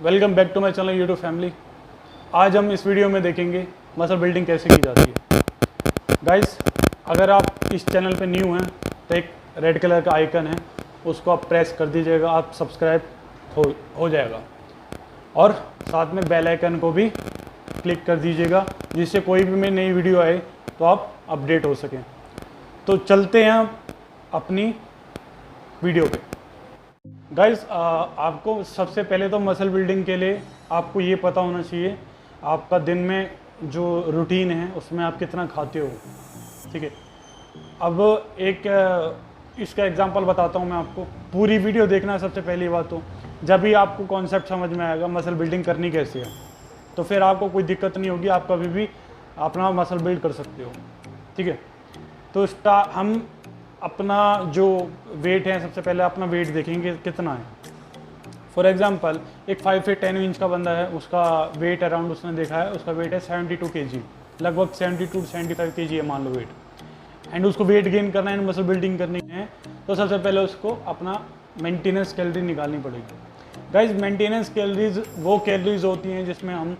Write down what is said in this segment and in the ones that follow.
Welcome back to my channel YouTube family. आज हम इस वीडियो में देखेंगे मसल बिल्डिंग कैसे की जाती है। गाइस, अगर आप इस चैनल पे न्यू हैं तो एक रेड कलर का आइकन है, उसको आप प्रेस कर दीजिएगा, आप सब्सक्राइब हो जाएगा। और साथ में बेल आइकन को भी क्लिक कर दीजिएगा, जिससे कोई भी मेरी नई वीडियो आए तो आप अपडेट हो सकें। तो चलते हैं अपनी वीडियो पे। गाइस, आपको सबसे पहले तो मसल बिल्डिंग के लिए आपको ये पता होना चाहिए आपका दिन में जो रूटीन है उसमें आप कितना खाते हो। ठीक है, अब एक इसका एग्जांपल बताता हूँ मैं आपको। पूरी वीडियो देखना है सबसे पहली बात तो, जब भी आपको कॉन्सेप्ट समझ में आएगा मसल बिल्डिंग करनी कैसे है, तो फिर आपको कोई दिक्कत नहीं होगी, आप कभी भी अपना मसल बिल्ड कर सकते हो। ठीक है, तो हम अपना जो वेट है, सबसे पहले अपना वेट देखेंगे कितना है। फॉर एग्जांपल एक 5 फीट 10 इंच का बंदा है, उसका वेट अराउंड उसने देखा है, उसका वेट है 72 kg, लगभग 72 75 kg है मान लो वेट, एंड उसको वेट गेन करना है, मसल बिल्डिंग करनी है, तो सबसे पहले उसको अपना मेंटेनेंस कैलोरी निकालनी पड़ेगी। गाइज, मेंटेनेंस कैलोरीज वो कैलोरीज होती हैं जिसमें हम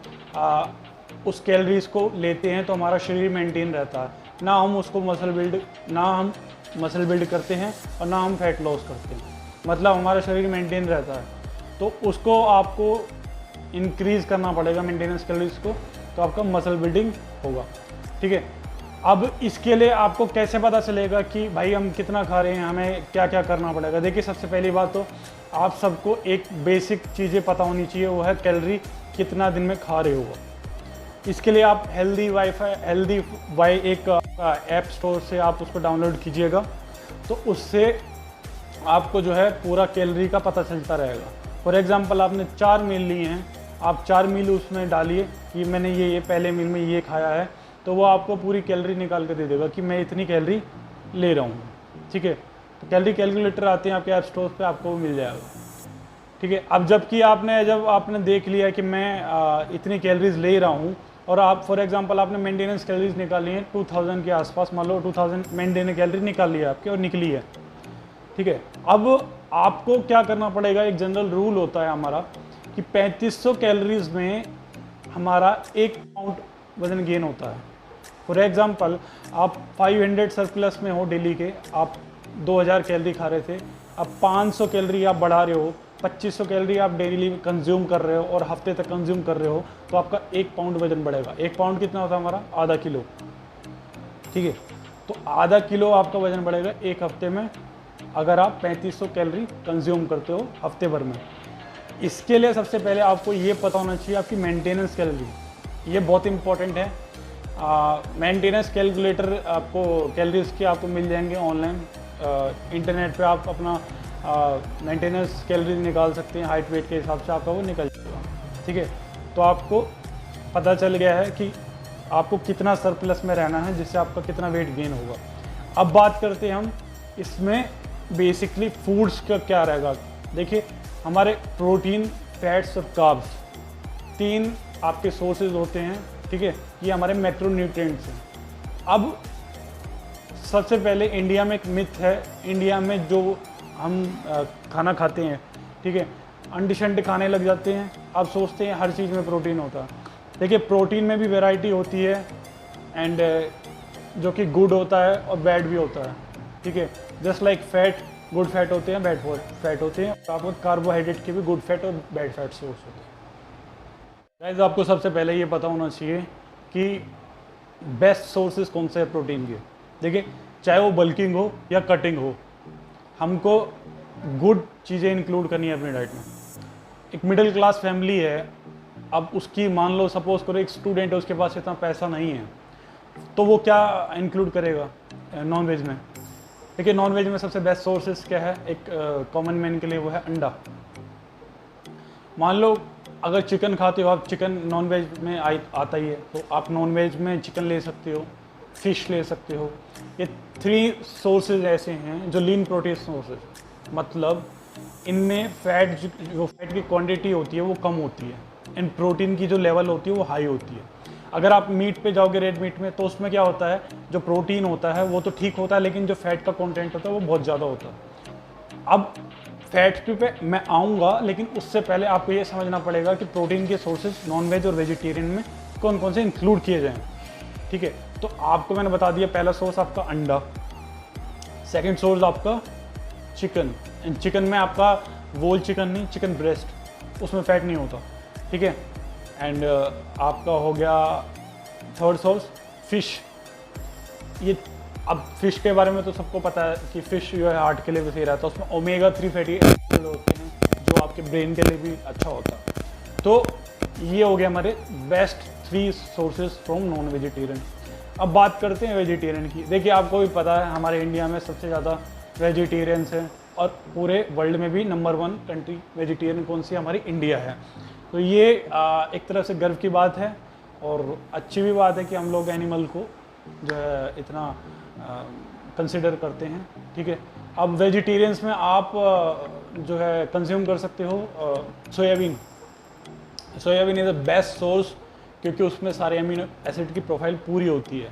उस कैलोरीज को लेते हैं तो हमारा शरीर मेंटेन रहता है, ना हम उसको मसल बिल्ड करते हैं और ना हम फैट लॉस करते हैं, मतलब हमारा शरीर मेंटेन रहता है। तो उसको आपको इंक्रीज़ करना पड़ेगा मेंटेनेंस कैलोरीज को, तो आपका मसल बिल्डिंग होगा। ठीक है, अब इसके लिए आपको कैसे पता चलेगा कि भाई हम कितना खा रहे हैं, हमें क्या क्या करना पड़ेगा। देखिए, सबसे पहली बात तो आप सबको एक बेसिक चीज़ें पता होनी चाहिए, वो है कैलोरी कितना दिन में खा रहे हो। इसके लिए आप हेल्दी वाई एक ऐप स्टोर से आप उसको डाउनलोड कीजिएगा, तो उससे आपको जो है पूरा कैलोरी का पता चलता रहेगा। फॉर एग्जांपल आपने 4 मील लिए हैं, आप 4 मील उसमें डालिए कि मैंने ये पहले मील में ये खाया है, तो वो आपको पूरी कैलोरी निकाल के दे देगा कि मैं इतनी कैलोरी ले रहा हूँ। ठीक है, तो कैलोरी कैलकुलेटर आते हैं आपके ऐप स्टोर पे, आपको वो मिल जाएगा। ठीक है, अब जब आपने देख लिया कि मैं इतनी कैलोरीज ले रहा हूँ, और आप फॉर एग्जांपल आपने मेंटेनेंस कैलोरीज निकाली है 2000 के आसपास, मान लो 2000 मेंटेनेंस कैलोरी निकाल लिया आपके और निकली है। ठीक है, अब आपको क्या करना पड़ेगा, एक जनरल रूल होता है हमारा कि 3500 कैलोरीज में हमारा 1 पाउंड वजन गेन होता है। फॉर एग्जांपल आप 500 सरप्लस में हो डेली के, आप 2000 कैलोरी खा रहे थे, अब 500 कैलोरी आप बढ़ा रहे हो, 2500 कैलोरी आप डेली कंज्यूम कर रहे हो और हफ्ते तक कंज्यूम कर रहे हो, तो आपका 1 पाउंड वजन बढ़ेगा। 1 पाउंड कितना होता है हमारा, आधा किलो। ठीक है, तो आधा किलो आपका वजन बढ़ेगा एक हफ्ते में, अगर आप 3500 कैलोरी कंज्यूम करते हो हफ्ते भर में। इसके लिए सबसे पहले आपको ये पता होना चाहिए आपकी मेंटेनेंस कैलोरी, ये बहुत इंपॉर्टेंट है। मेंटेनेंस कैलकुलेटर आपको कैलोरीज के आपको मिल जाएंगे ऑनलाइन, इंटरनेट पे आप अपना मेंटेनेंस कैलोरी निकाल सकते हैं, हाइट वेट के हिसाब से आपका वो निकल जाएगा। ठीक है, तो आपको पता चल गया है कि आपको कितना सरप्लस में रहना है, जिससे आपका कितना वेट गेन होगा। अब बात करते हैं हम इसमें बेसिकली फूड्स का क्या रहेगा। देखिए, हमारे प्रोटीन, फैट्स और कार्ब्स 3 आपके सोर्सेज होते हैं। ठीक है, ये हमारे मैक्रोन्यूट्रिएंट्स हैं। अब सबसे पहले इंडिया में एक मिथ है, इंडिया में जो हम खाना खाते हैं, ठीक है, अंडे शंडे खाने लग जाते हैं, आप सोचते हैं हर चीज़ में प्रोटीन होता है। देखिए, प्रोटीन में भी वैरायटी होती है, एंड जो कि गुड होता है और बैड भी होता है। ठीक है, just like fat, good fat होते हैं, बैड फैट होते हैं, और आपको कार्बोहाइड्रेट के भी गुड फैट और बैड फैट सोर्स होते हैं। गाइस, आपको सबसे पहले ये पता होना चाहिए कि बेस्ट सोर्सेज कौन से हैं प्रोटीन के। देखिए, चाहे वो बल्किंग हो या कटिंग हो, हमको गुड चीज़ें इंक्लूड करनी है अपनी डाइट में। एक मिडिल क्लास फैमिली है, अब उसकी मान लो सपोज करो एक स्टूडेंट है, उसके पास इतना पैसा नहीं है, तो वो क्या इंक्लूड करेगा नॉन वेज में। देखिए, नॉन वेज में सबसे बेस्ट सोर्सेज क्या है, एक कॉमन मैन के लिए वो है अंडा। मान लो अगर चिकन खाते हो आप, चिकन नॉन वेज में आता ही है, तो आप नॉन वेज में चिकन ले सकते हो, फिश ले सकते हो। ये 3 सोर्सेज ऐसे हैं जो लीन प्रोटीन सोर्सेज, मतलब इनमें फैट की क्वांटिटी होती है वो कम होती है, एंड प्रोटीन की जो लेवल होती है वो हाई होती है। अगर आप मीट पे जाओगे, रेड मीट में, तो उसमें क्या होता है, जो प्रोटीन होता है वो तो ठीक होता है, लेकिन जो फैट का कंटेंट होता है वो बहुत ज़्यादा होता है। अब फैट्स पे मैं आऊँगा, लेकिन उससे पहले आपको ये समझना पड़ेगा कि प्रोटीन के सोर्सेज नॉन वेज और वेजिटेरियन में कौन कौन से इंक्लूड किए जाएँ। ठीक है, तो आपको मैंने बता दिया, पहला सोर्स आपका अंडा, सेकंड सोर्स आपका चिकन। चिकन में आपका वोल चिकन नहीं, चिकन ब्रेस्ट, उसमें फैट नहीं होता। ठीक है, एंड आपका हो गया थर्ड सोर्स फिश। ये अब फिश के बारे में तो सबको पता है कि फिश जो है हार्ट के लिए भी सही रहता है, उसमें ओमेगा 3 फैटी एसिड होते हैं जो आपके ब्रेन के लिए भी अच्छा होता है। तो ये हो गया हमारे best 3 sources from non vegetarian. अब बात करते हैं वेजिटेरियन की। देखिए, आपको भी पता है हमारे इंडिया में सबसे ज़्यादा वेजिटेरियंस हैं और पूरे वर्ल्ड में भी नंबर 1 कंट्री वेजिटेरियन कौन सी, हमारी इंडिया है। तो ये एक तरह से गर्व की बात है और अच्छी भी बात है कि हम लोग एनिमल को जो है इतना कंसिडर करते हैं। ठीक है, अब वेजिटेरियंस में आप जो है कंज्यूम कर सकते हो soybean. Soybean is the best source क्योंकि उसमें सारे अमीनो एसिड की प्रोफाइल पूरी होती है।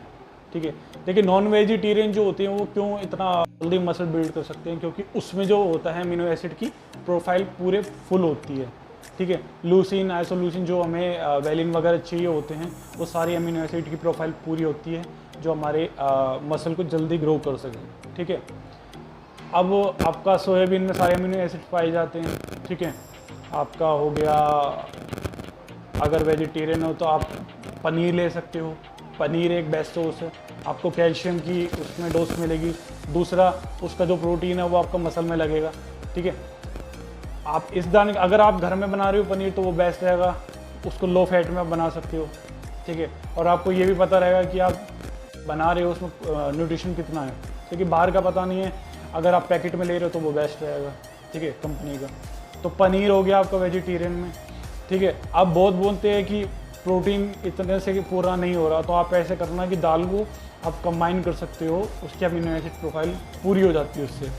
ठीक है, देखिए नॉन वेजिटेरियन जो होते हैं वो क्यों इतना जल्दी मसल बिल्ड कर सकते हैं, क्योंकि उसमें जो होता है अमीनो एसिड की प्रोफाइल पूरे फुल होती है। ठीक है, लूसिन, आइसोलूसिन जो हमें वेलिन वगैरह चाहिए होते हैं, वो सारी अमीनो एसिड की प्रोफाइल पूरी होती है जो हमारे मसल को जल्दी ग्रो कर सके। ठीक है, अब आपका सोयाबीन में सारे अमीनो एसिड पाए जाते हैं। ठीक है, आपका हो गया, अगर वेजिटेरियन हो तो आप पनीर ले सकते हो। पनीर एक बेस्ट सोर्स है, आपको कैल्शियम की उसमें डोज मिलेगी। दूसरा, उसका जो प्रोटीन है वो आपका मसल में लगेगा। ठीक है, आप इस दाने, अगर आप घर में बना रहे हो पनीर तो वो बेस्ट रहेगा, उसको लो फैट में आप बना सकते हो। ठीक है, और आपको ये भी पता रहेगा कि आप बना रहे हो उसमें न्यूट्रिशन कितना है, क्योंकि बाहर का पता नहीं है। अगर आप पैकेट में ले रहे हो तो वो बेस्ट रहेगा। ठीक है, कंपनी का। तो पनीर हो गया आपका वेजिटेरियन में। ठीक है, आप बहुत बोलते हैं कि प्रोटीन इतने से पूरा नहीं हो रहा, तो आप ऐसे करना कि दाल को आप कंबाइन कर सकते हो, उसकी अमीनो एसिड प्रोफाइल पूरी हो जाती है उससे।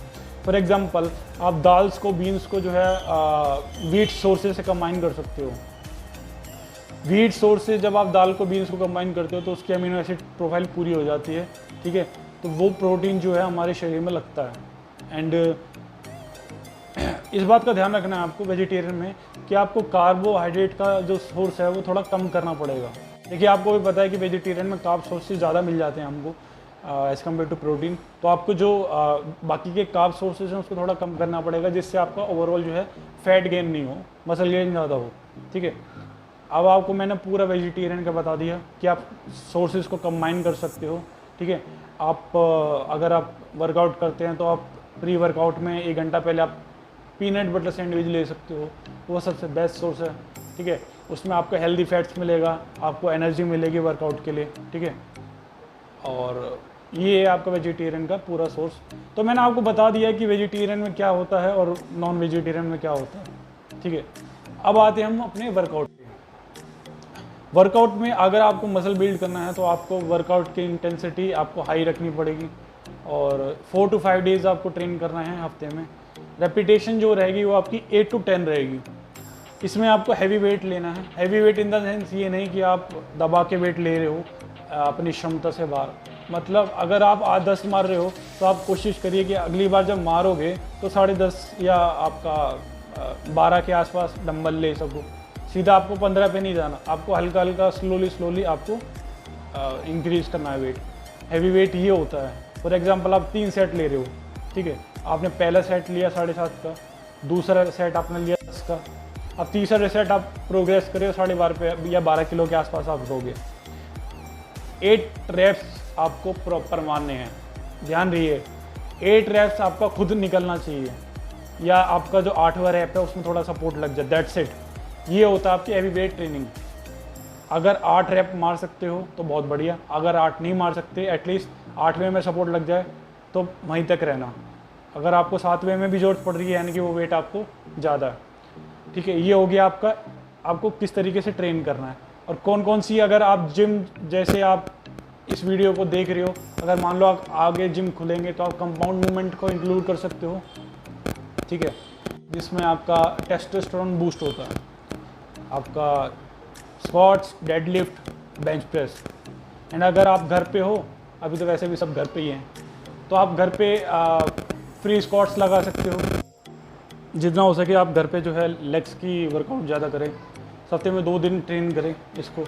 फॉर एग्जांपल, आप दाल्स को, बीन्स को जो है वीट सोर्सेज से कंबाइन कर सकते हो। वीट सोर्स से जब आप दाल को, बीन्स को कंबाइन करते हो तो उसकी अमीनो एसिड प्रोफाइल पूरी हो जाती है। ठीक है, तो वो प्रोटीन जो है हमारे शरीर में लगता है। एंड इस बात का ध्यान रखना है आपको वेजिटेरियन में कि आपको कार्बोहाइड्रेट का जो सोर्स है वो थोड़ा कम करना पड़ेगा। देखिए, आपको भी पता है कि वेजिटेरियन में कार्ब सोर्सेज ज़्यादा मिल जाते हैं हमको एज़ कम्पेयर टू प्रोटीन। तो आपको जो बाकी के कार्ब सोर्सेज हैं उसको थोड़ा कम करना पड़ेगा, जिससे आपका ओवरऑल जो है फैट गेन नहीं हो, मसल गेन ज़्यादा हो। ठीक है, अब आपको मैंने पूरा वेजिटेरियन का बता दिया कि आप सोर्सेज को कंबाइन कर सकते हो। ठीक है, आप अगर आप वर्कआउट करते हैं तो आप प्री वर्कआउट में 1 घंटा पहले आप पीनट बटर सैंडविच ले सकते हो, वो सबसे बेस्ट सोर्स है। ठीक है, उसमें आपको हेल्दी फैट्स मिलेगा, आपको एनर्जी मिलेगी वर्कआउट के लिए। ठीक है, और ये है आपका वेजिटेरियन का पूरा सोर्स। तो मैंने आपको बता दिया कि वेजिटेरियन में क्या होता है और नॉन वेजिटेरियन में क्या होता है। ठीक है, अब आते हैं हम अपने वर्कआउट पे। वर्कआउट में अगर आपको मसल बिल्ड करना है तो आपको वर्कआउट की इंटेंसिटी आपको हाई रखनी पड़ेगी और 4 to 5 डेज आपको ट्रेन करना है हफ्ते में। रेपिटेशन जो रहेगी वो आपकी 8 to 10 रहेगी। इसमें आपको हैवी वेट लेना है। Heavy weight in the sense ये नहीं कि आप दबा के वेट ले रहे हो अपनी क्षमता से बाहर। मतलब अगर आप 8-10 मार रहे हो तो आप कोशिश करिए कि अगली बार जब मारोगे तो 10.5 या आपका 12 के आसपास डंबल ले सको। सीधा आपको 15 पे नहीं जाना, आपको हल्का हल्का स्लोली आपको इंक्रीज करना है वेट। हैवी वेट ये होता है। फॉर एग्जांपल, आप 3 सेट ले रहे हो। ठीक है, आपने पहला सेट लिया 7.5 का, दूसरा सेट आपने लिया 10 का, अब तीसरा सेट आप प्रोग्रेस करें 12.5 पे या 12 किलो के आसपास आप दोगे। 8 रेप्स आपको प्रॉपर मारने हैं। ध्यान रहिए, 8 रेप्स आपका खुद निकलना चाहिए, या आपका जो 8वां रैप है उसमें थोड़ा सपोर्ट लग जाए, दैट्स इट। ये होता है आपकी हैवी वेट ट्रेनिंग। अगर 8 रैप मार सकते हो तो बहुत बढ़िया, अगर 8 नहीं मार सकते एटलीस्ट 8वें में सपोर्ट लग जाए तो वहीं तक रहना। अगर आपको 7वें में भी जरूरत पड़ रही है यानी कि वो वेट आपको ज़्यादा है। ठीक है, ये हो गया आपका, आपको किस तरीके से ट्रेन करना है और कौन कौन सी, अगर आप जिम, जैसे आप इस वीडियो को देख रहे हो, अगर मान लो आप आगे जिम खुलेंगे तो आप कंपाउंड मूवमेंट को इंक्लूड कर सकते हो। ठीक है, जिसमें आपका टेस्टोस्टेरोन बूस्ट होता है, आपका squats, deadlift, bench press. And अगर आप घर पे हो, अभी तो वैसे भी सब घर पे ही हैं, तो आप घर पे फ्री स्क्वाट्स लगा सकते हो। जितना हो सके आप घर पे जो है लेग्स की वर्कआउट ज़्यादा करें। हफ्ते में 2 दिन ट्रेन करें इसको।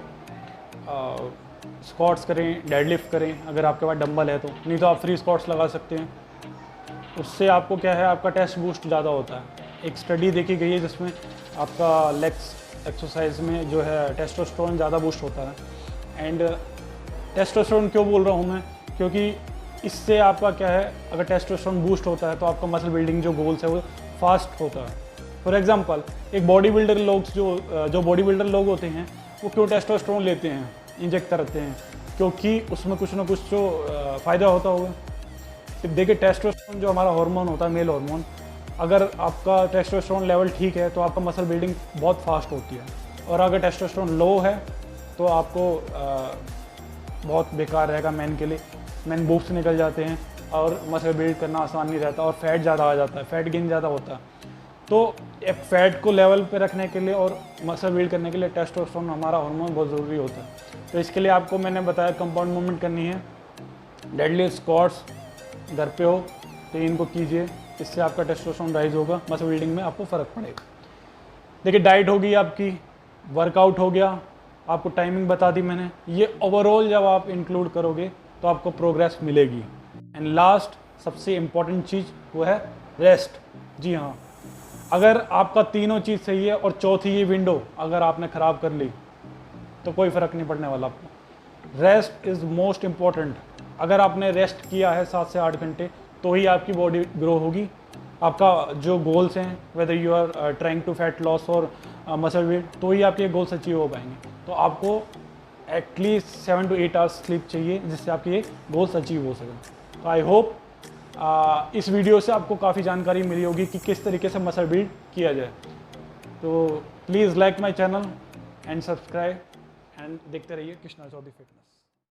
स्क्वाट्स करें, डेडलिफ्ट करें अगर आपके पास डंबल है तो, नहीं तो आप फ्री स्क्वाट्स लगा सकते हैं। उससे आपको क्या है, आपका टेस्ट बूस्ट ज़्यादा होता है। एक स्टडी देखी गई है जिसमें आपका लेग्स एक्सरसाइज में जो है टेस्टोस्टेरोन ज़्यादा बूस्ट होता है। एंड टेस्टोस्टेरोन क्यों बोल रहा हूँ मैं, क्योंकि इससे आपका क्या है, अगर टेस्टोस्टेरोन बूस्ट होता है तो आपका मसल बिल्डिंग जो गोल्स है वो फास्ट होता है। फॉर एग्जांपल एक बॉडी बिल्डर लोग जो बॉडी बिल्डर लोग होते हैं वो क्यों टेस्टोस्टेरोन लेते हैं, इंजेक्ट करते हैं, क्योंकि उसमें कुछ ना कुछ जो फ़ायदा होता होगा। देखिए टेस्टोस्टेरोन जो हमारा हार्मोन होता है, मेल हार्मोन, अगर आपका टेस्टोस्टेरोन लेवल ठीक है तो आपका मसल बिल्डिंग बहुत फास्ट होती है, और अगर टेस्टोस्टेरोन लो है तो आपको बहुत बेकार रहेगा मैन के लिए। मैन बूब्स निकल जाते हैं और मसल बिल्ड करना आसान नहीं रहता, और फैट ज़्यादा आ जाता है, फैट गेन ज़्यादा होता है। तो एक फैट को लेवल पे रखने के लिए और मसल बिल्ड करने के लिए टेस्टोस्टेरोन हमारा हार्मोन बहुत ज़रूरी होता है। तो इसके लिए आपको मैंने बताया कंपाउंड मूवमेंट करनी है, डेडलिफ्ट, स्क्वाट्स, घर पे हो तो इनको कीजिए, इससे आपका टेस्टोस्टेरोन राइज होगा, मसल बिल्डिंग में आपको फ़र्क पड़ेगा। देखिए डाइट होगी आपकी, वर्कआउट हो गया, आपको टाइमिंग बता दी मैंने, ये ओवरऑल जब आप इंक्लूड करोगे तो आपको प्रोग्रेस मिलेगी। एंड लास्ट सबसे इम्पॉर्टेंट चीज़ वो है रेस्ट। जी हाँ, अगर आपका तीनों चीज़ सही है और चौथी ये विंडो अगर आपने ख़राब कर ली तो कोई फ़र्क नहीं पड़ने वाला आपको। Rest is most important. अगर आपने रेस्ट किया है 7 से 8 घंटे तो ही आपकी बॉडी ग्रो होगी, आपका जो गोल्स हैं, whether you are trying to fat loss और मसल बिल्ड, तो ही आपके गोल्स अचीव हो पाएंगे। तो आपको एटलीस्ट 7 to 8 आवर्स स्लीप चाहिए जिससे आपके ये गोल्स अचीव हो सकें। तो आई होप इस वीडियो से आपको काफ़ी जानकारी मिली होगी कि किस तरीके से मसल बिल्ड किया जाए। तो please like my channel and subscribe and देखते रहिए कृष्णा चौधरी फिटनेस।